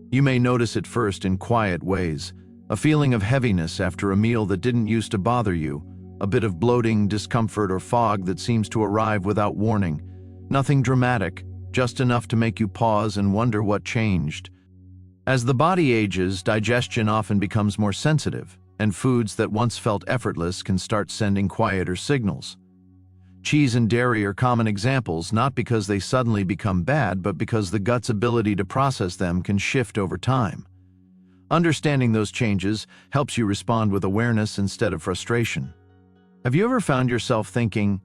You may notice it first in quiet ways, a feeling of heaviness after a meal that didn't used to bother you, a bit of bloating, discomfort, or fog that seems to arrive without warning. Nothing dramatic, just enough to make you pause and wonder what changed. As the body ages, digestion often becomes more sensitive, and foods that once felt effortless can start sending quieter signals. Cheese and dairy are common examples, not because they suddenly become bad, but because the gut's ability to process them can shift over time. Understanding those changes helps you respond with awareness instead of frustration. Have you ever found yourself thinking,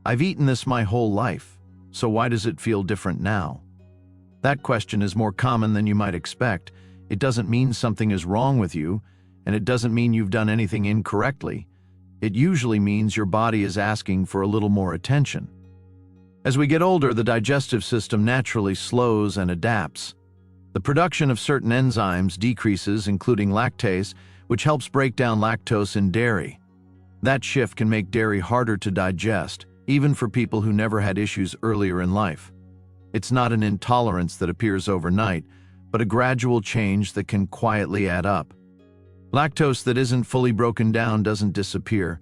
"I've eaten this my whole life, so why does it feel different now?" That question is more common than you might expect. It doesn't mean something is wrong with you, and it doesn't mean you've done anything incorrectly. It usually means your body is asking for a little more attention. As we get older, the digestive system naturally slows and adapts. The production of certain enzymes decreases, including lactase, which helps break down lactose in dairy. That shift can make dairy harder to digest, even for people who never had issues earlier in life. It's not an intolerance that appears overnight, but a gradual change that can quietly add up. Lactose that isn't fully broken down doesn't disappear.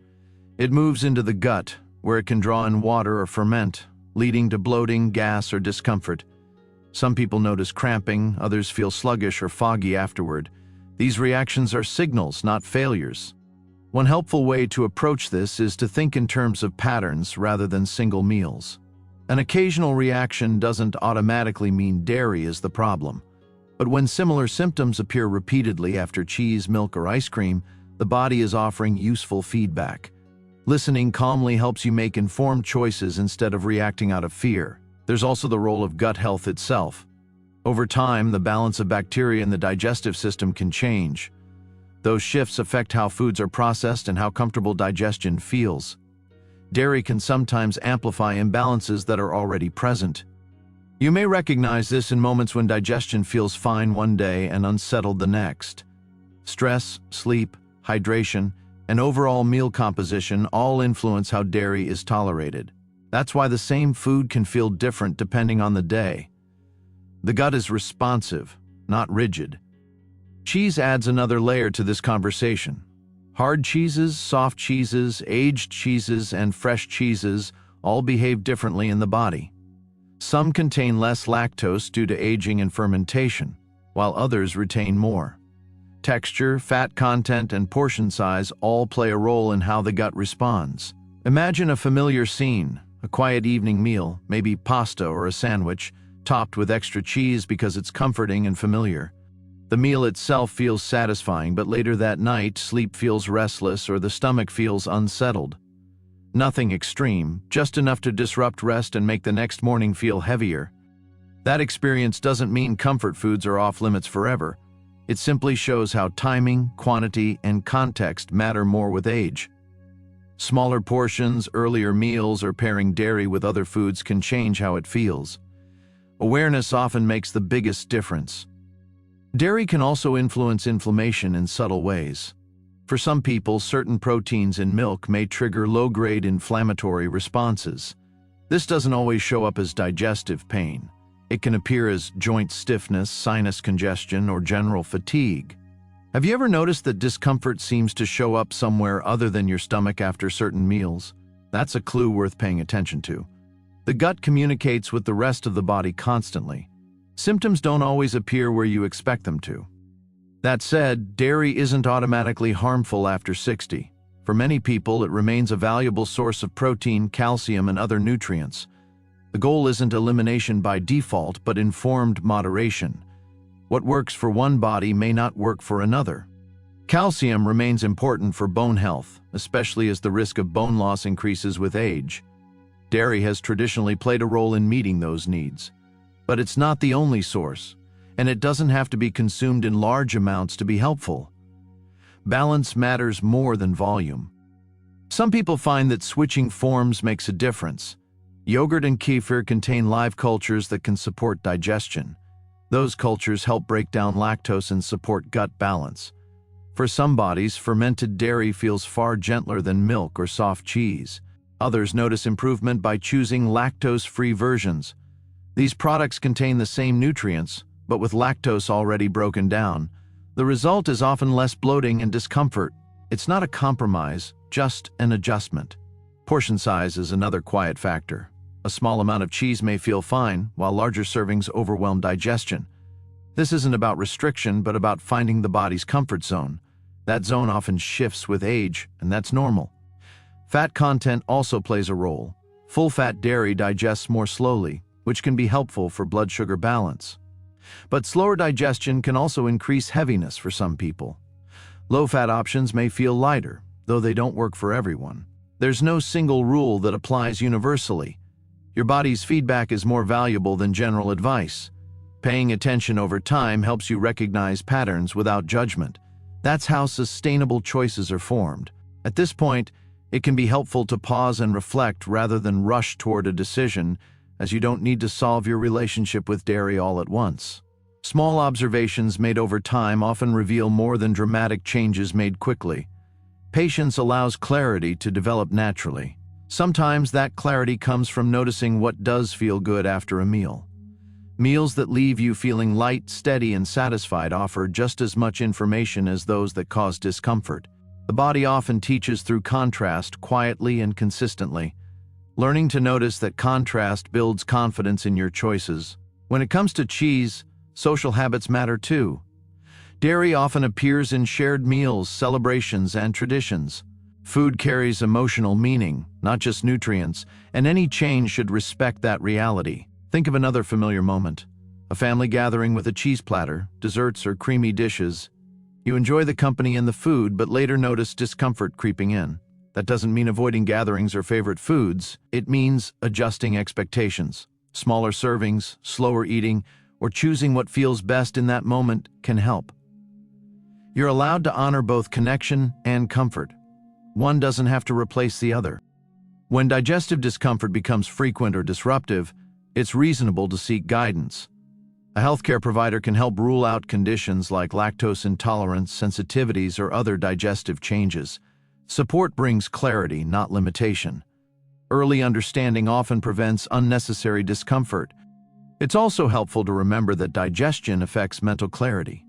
It moves into the gut, where it can draw in water or ferment, leading to bloating, gas, or discomfort. Some people notice cramping, others feel sluggish or foggy afterward. These reactions are signals, not failures. One helpful way to approach this is to think in terms of patterns rather than single meals. An occasional reaction doesn't automatically mean dairy is the problem. But when similar symptoms appear repeatedly after cheese, milk, or ice cream, the body is offering useful feedback. Listening calmly helps you make informed choices instead of reacting out of fear. There's also the role of gut health itself. Over time, the balance of bacteria in the digestive system can change. Those shifts affect how foods are processed and how comfortable digestion feels. Dairy can sometimes amplify imbalances that are already present. You may recognize this in moments when digestion feels fine one day and unsettled the next. Stress, sleep, hydration, and overall meal composition all influence how dairy is tolerated. That's why the same food can feel different depending on the day. The gut is responsive, not rigid. Cheese adds another layer to this conversation. Hard cheeses, soft cheeses, aged cheeses, and fresh cheeses all behave differently in the body. Some contain less lactose due to aging and fermentation, while others retain more. Texture, fat content, and portion size all play a role in how the gut responds. Imagine a familiar scene, a quiet evening meal, maybe pasta or a sandwich, topped with extra cheese because it's comforting and familiar. The meal itself feels satisfying, but later that night, sleep feels restless or the stomach feels unsettled. Nothing extreme, just enough to disrupt rest and make the next morning feel heavier. That experience doesn't mean comfort foods are off limits forever. It simply shows how timing, quantity, and context matter more with age. Smaller portions, earlier meals, or pairing dairy with other foods can change how it feels. Awareness often makes the biggest difference. Dairy can also influence inflammation in subtle ways. For some people, certain proteins in milk may trigger low-grade inflammatory responses. This doesn't always show up as digestive pain. It can appear as joint stiffness, sinus congestion, or general fatigue. Have you ever noticed that discomfort seems to show up somewhere other than your stomach after certain meals? That's a clue worth paying attention to. The gut communicates with the rest of the body constantly. Symptoms don't always appear where you expect them to. That said, dairy isn't automatically harmful after 60. For many people, it remains a valuable source of protein, calcium, and other nutrients. The goal isn't elimination by default, but informed moderation. What works for one body may not work for another. Calcium remains important for bone health, especially as the risk of bone loss increases with age. Dairy has traditionally played a role in meeting those needs. But it's not the only source, and it doesn't have to be consumed in large amounts to be helpful. Balance matters more than volume. Some people find that switching forms makes a difference. Yogurt and kefir contain live cultures that can support digestion. Those cultures help break down lactose and support gut balance. For some bodies, fermented dairy feels far gentler than milk or soft cheese. Others notice improvement by choosing lactose-free versions. These products contain the same nutrients, but with lactose already broken down. The result is often less bloating and discomfort. It's not a compromise, just an adjustment. Portion size is another quiet factor. A small amount of cheese may feel fine, while larger servings overwhelm digestion. This isn't about restriction, but about finding the body's comfort zone. That zone often shifts with age, and that's normal. Fat content also plays a role. Full-fat dairy digests more slowly, which can be helpful for blood sugar balance. But slower digestion can also increase heaviness for some people. Low-fat options may feel lighter, though they don't work for everyone. There's no single rule that applies universally. Your body's feedback is more valuable than general advice. Paying attention over time helps you recognize patterns without judgment. That's how sustainable choices are formed. At this point, it can be helpful to pause and reflect rather than rush toward a decision, as you don't need to solve your relationship with dairy all at once. Small observations made over time often reveal more than dramatic changes made quickly. Patience allows clarity to develop naturally. Sometimes that clarity comes from noticing what does feel good after a meal. Meals that leave you feeling light, steady, and satisfied offer just as much information as those that cause discomfort. The body often teaches through contrast, quietly and consistently. Learning to notice that contrast builds confidence in your choices. When it comes to cheese, social habits matter too. Dairy often appears in shared meals, celebrations, and traditions. Food carries emotional meaning, not just nutrients, and any change should respect that reality. Think of another familiar moment. A family gathering with a cheese platter, desserts, or creamy dishes. You enjoy the company and the food, but later notice discomfort creeping in. That doesn't mean avoiding gatherings or favorite foods. It means adjusting expectations. Smaller servings, slower eating, or choosing what feels best in that moment can help. You're allowed to honor both connection and comfort. One doesn't have to replace the other. When digestive discomfort becomes frequent or disruptive, it's reasonable to seek guidance. A healthcare provider can help rule out conditions like lactose intolerance, sensitivities, or other digestive changes. Support brings clarity, not limitation. Early understanding often prevents unnecessary discomfort. It's also helpful to remember that digestion affects mental clarity.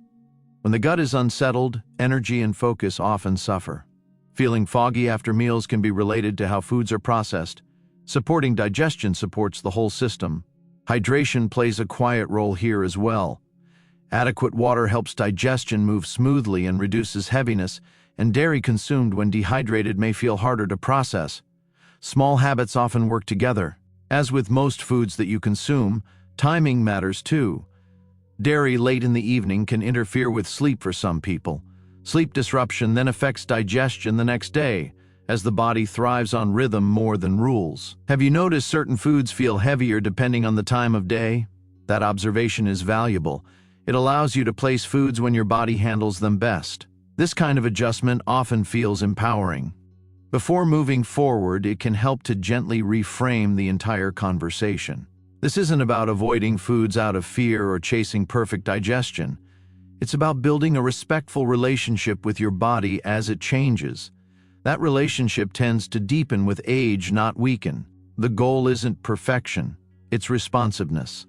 When the gut is unsettled, energy and focus often suffer. Feeling foggy after meals can be related to how foods are processed. Supporting digestion supports the whole system. Hydration plays a quiet role here as well. Adequate water helps digestion move smoothly and reduces heaviness, and dairy consumed when dehydrated may feel harder to process. Small habits often work together. As with most foods that you consume, timing matters too. Dairy late in the evening can interfere with sleep for some people. Sleep disruption then affects digestion the next day, as the body thrives on rhythm more than rules. Have you noticed certain foods feel heavier depending on the time of day? That observation is valuable. It allows you to place foods when your body handles them best. This kind of adjustment often feels empowering. Before moving forward, it can help to gently reframe the entire conversation. This isn't about avoiding foods out of fear or chasing perfect digestion. It's about building a respectful relationship with your body as it changes. That relationship tends to deepen with age, not weaken. The goal isn't perfection, it's responsiveness.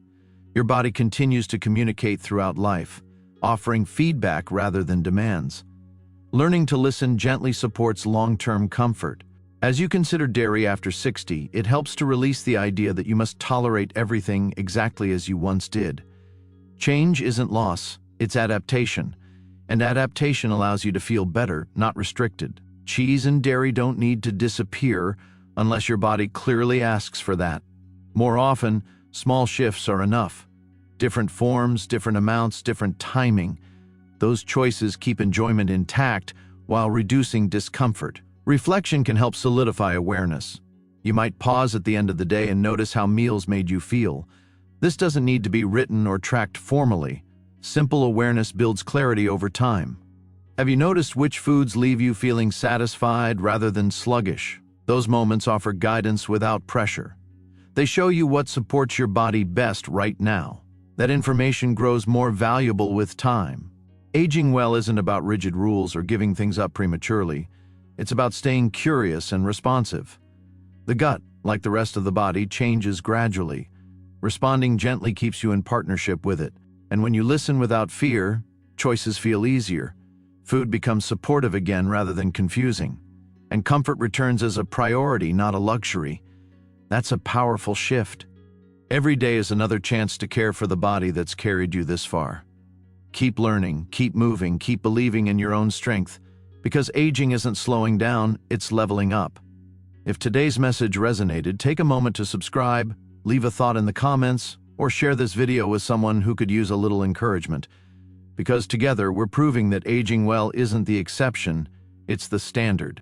Your body continues to communicate throughout life, offering feedback rather than demands. Learning to listen gently supports long-term comfort. As you consider dairy after 60, it helps to release the idea that you must tolerate everything exactly as you once did. Change isn't loss, it's adaptation. And adaptation allows you to feel better, not restricted. Cheese and dairy don't need to disappear unless your body clearly asks for that. More often, small shifts are enough. Different forms, different amounts, different timing. Those choices keep enjoyment intact while reducing discomfort. Reflection can help solidify awareness. You might pause at the end of the day and notice how meals made you feel. This doesn't need to be written or tracked formally. Simple awareness builds clarity over time. Have you noticed which foods leave you feeling satisfied rather than sluggish? Those moments offer guidance without pressure. They show you what supports your body best right now. That information grows more valuable with time. Aging well isn't about rigid rules or giving things up prematurely. It's about staying curious and responsive. The gut, like the rest of the body, changes gradually. Responding gently keeps you in partnership with it. And when you listen without fear, choices feel easier. Food becomes supportive again rather than confusing. And comfort returns as a priority, not a luxury. That's a powerful shift. Every day is another chance to care for the body that's carried you this far. Keep learning, keep moving, keep believing in your own strength, because aging isn't slowing down, it's leveling up. If today's message resonated, take a moment to subscribe, leave a thought in the comments, or share this video with someone who could use a little encouragement. Because together, we're proving that aging well isn't the exception, it's the standard.